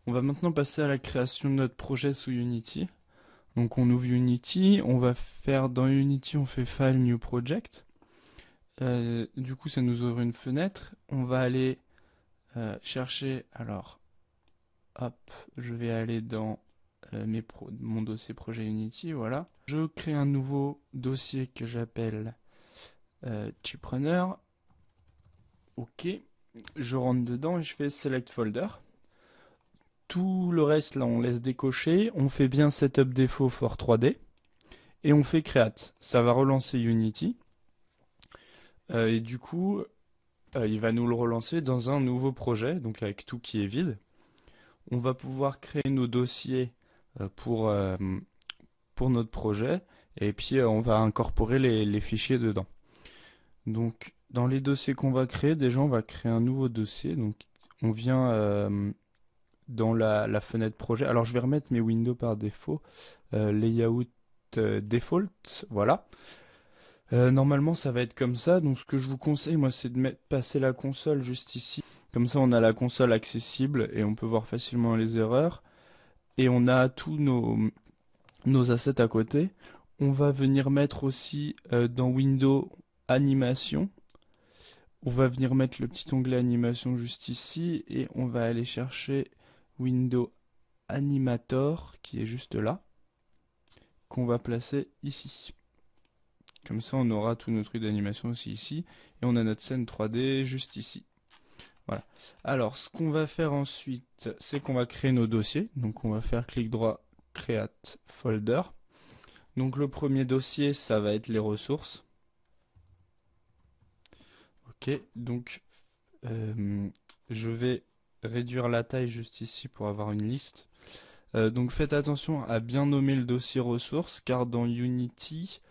On va maintenant passer à la création de notre projet sous Unity. Donc on ouvre Unity, on va faire dans Unity, on fait File New Project. Du coup ça nous ouvre une fenêtre. On va aller chercher, alors hop, je vais aller dans mon dossier projet Unity, voilà. Je crée un nouveau dossier que j'appelle Chiprunner. Ok, je rentre dedans et je fais Select Folder. Tout le reste là on laisse décocher, on fait bien Setup Default for 3D et on fait Create. Ça va relancer Unity et du coup il va nous le relancer dans un nouveau projet, donc avec tout qui est vide. On va pouvoir créer nos dossiers pour notre projet et puis on va incorporer les fichiers dedans. Donc dans les dossiers qu'on va créer, déjà on va créer un nouveau dossier. Donc on vient dans la fenêtre projet. Alors je vais remettre mes windows par défaut. Layout default, voilà. Normalement ça va être comme ça. Donc ce que je vous conseille moi c'est de passer la console juste ici. Comme ça on a la console accessible et on peut voir facilement les erreurs. Et on a tous nos assets à côté. On va venir mettre aussi dans Windows Animation. On va venir mettre le petit onglet Animation juste ici et on va aller chercher Windows Animator qui est juste là, qu'on va placer ici. Comme ça on aura tout notre truc d'animation aussi ici et on a notre scène 3D juste ici. Voilà. Alors ce qu'on va faire ensuite, c'est qu'on va créer nos dossiers. Donc on va faire clic droit, Create Folder. Donc le premier dossier, ça va être les ressources. Ok, donc je vais réduire la taille juste ici pour avoir une liste. Donc faites attention à bien nommer le dossier ressources car dans Unity,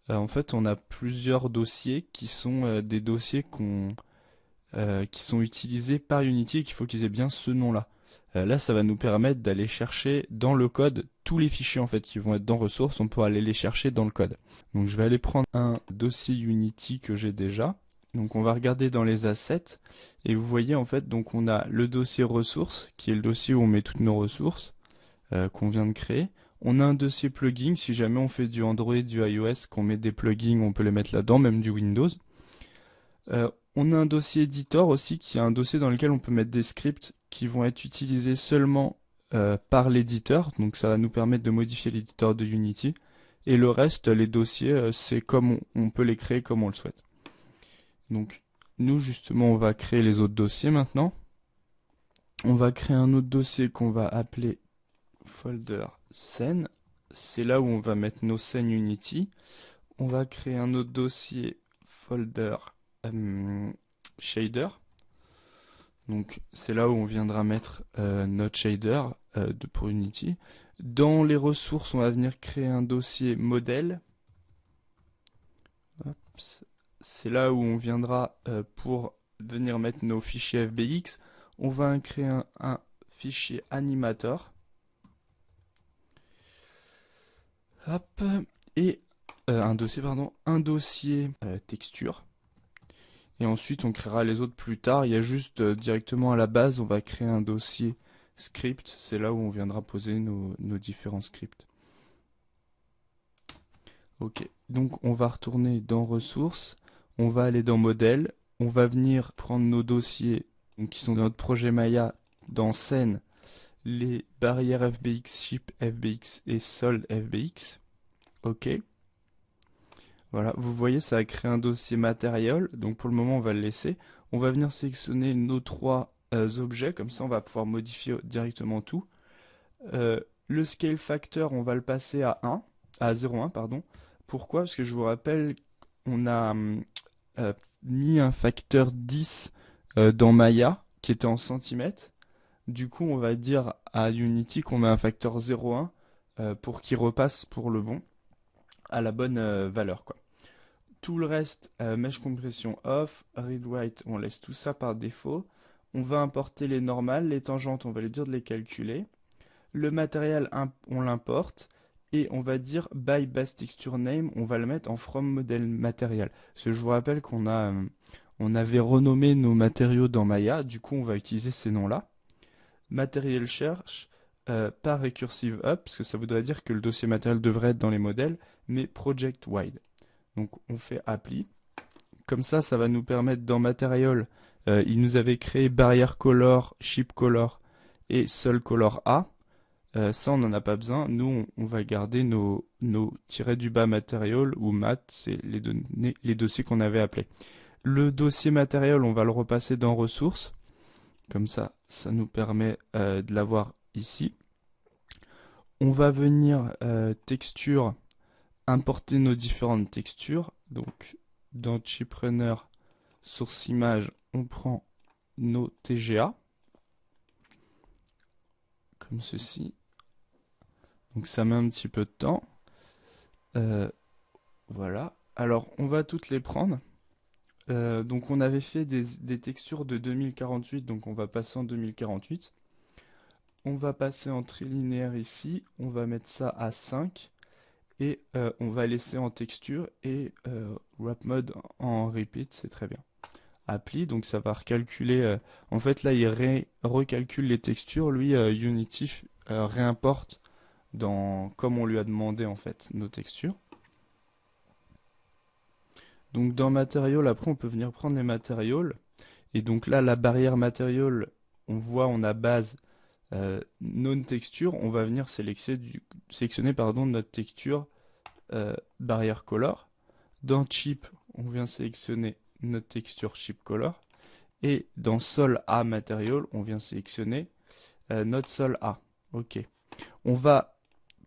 en fait on a plusieurs dossiers qui sont des dossiers qui sont utilisés par Unity et qu'il faut qu'ils aient bien ce nom-là. Là ça va nous permettre d'aller chercher dans le code tous les fichiers en fait qui vont être dans ressources, on pourra aller les chercher dans le code. Donc je vais aller prendre un dossier Unity que j'ai déjà. Donc on va regarder dans les assets et vous voyez en fait donc on a le dossier ressources qui est le dossier où on met toutes nos ressources qu'on vient de créer. On a un dossier plugin si jamais on fait du Android, du iOS, qu'on met des plugins, on peut les mettre là-dedans, même du Windows. On a un dossier editor aussi qui est un dossier dans lequel on peut mettre des scripts qui vont être utilisés seulement par l'éditeur. Donc ça va nous permettre de modifier l'éditeur de Unity. Et le reste, les dossiers, c'est comme on peut les créer comme on le souhaite. Donc nous justement on va créer les autres dossiers maintenant. On va créer un autre dossier qu'on va appeler folder scène. C'est là où on va mettre nos scènes Unity. On va créer un autre dossier folder shader. Donc c'est là où on viendra mettre notre shader pour Unity. Dans les ressources, on va venir créer un dossier modèle. C'est là où on viendra pour venir mettre nos fichiers FBX. On va créer un fichier animator. Hop, et un dossier texture. Et ensuite on créera les autres plus tard. Il y a juste directement à la base, on va créer un dossier script. C'est là où on viendra poser nos différents scripts. Ok, donc on va retourner dans ressources. On va aller dans modèle. On va venir prendre nos dossiers donc, qui sont dans notre projet Maya dans scène, les barrières FBX, ship FBX et solde FBX. Ok. Voilà, vous voyez, ça a créé un dossier matériel. Donc pour le moment, on va le laisser. On va venir sélectionner nos trois objets. Comme ça, on va pouvoir modifier directement tout. Le scale factor, on va le passer à 1, à 0,1, pardon. Pourquoi? Parce que je vous rappelle, on a mis un facteur 10 dans Maya, qui était en centimètres. Du coup, on va dire à Unity qu'on met un facteur 0,1 pour qu'il repasse pour le bon, à la bonne valeur, quoi. Tout le reste, mesh compression off, read-write, on laisse tout ça par défaut. On va importer les normales, les tangentes, on va lui dire de les calculer. Le matériel, on l'importe. Et on va dire by base texture name, on va le mettre en from model matériel. Parce que je vous rappelle on avait renommé nos matériaux dans Maya, du coup on va utiliser ces noms-là. Material Search, pas Recursive Up, parce que ça voudrait dire que le dossier matériel devrait être dans les modèles, mais Project Wide. Donc on fait Apply. Comme ça va nous permettre dans Material, il nous avait créé Barrier Color, Ship Color et Sol Color A. Ça, on n'en a pas besoin. Nous, on va garder nos tirets du bas Material ou Mat, c'est les dossiers qu'on avait appelés. Le dossier Material, on va le repasser dans Ressources. Comme ça nous permet de l'avoir ici. On va venir texture, importer nos différentes textures. Donc, dans Chip Runner, source image, on prend nos TGA. Comme ceci. Donc ça met un petit peu de temps. Voilà. Alors, on va toutes les prendre. Donc on avait fait des textures de 2048, donc on va passer en 2048. On va passer en trilinéaire ici, on va mettre ça à 5 et on va laisser en texture et wrap mode en repeat, c'est très bien. Apply, donc ça va recalculer, en fait là il recalcule les textures, lui Unity réimporte comme on lui a demandé en fait nos textures. Donc dans Material, après on peut venir prendre les Materials. Et donc là, la barrière Material, on voit, on a base non texture. On va venir sélectionner notre texture barrière color. Dans Chip, on vient sélectionner notre texture Chip Color. Et dans Sol A Material, on vient sélectionner notre Sol A. Ok. On va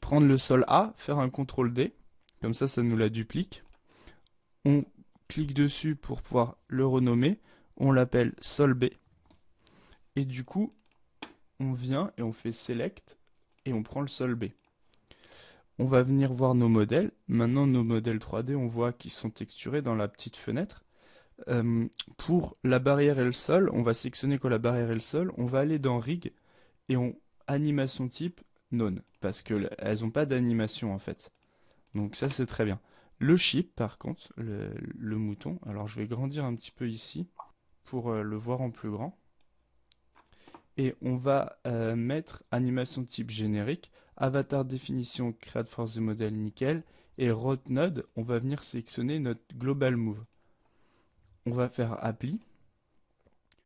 prendre le Sol A, faire un CTRL D. Comme ça nous la duplique. On clique dessus pour pouvoir le renommer, on l'appelle Sol B, et du coup, on vient et on fait Select, et on prend le Sol B. On va venir voir nos modèles. Maintenant, nos modèles 3D, on voit qu'ils sont texturés dans la petite fenêtre. Pour la barrière et le sol, on va sélectionner quoi la barrière et le sol, on va aller dans Rig, et animation type None, parce qu'elles n'ont pas d'animation en fait. Donc ça, c'est très bien. Le chip, par contre, le mouton, alors je vais grandir un petit peu ici pour le voir en plus grand. Et on va mettre animation type générique, avatar définition create for the model nickel, et route node, on va venir sélectionner notre global move. On va faire apply.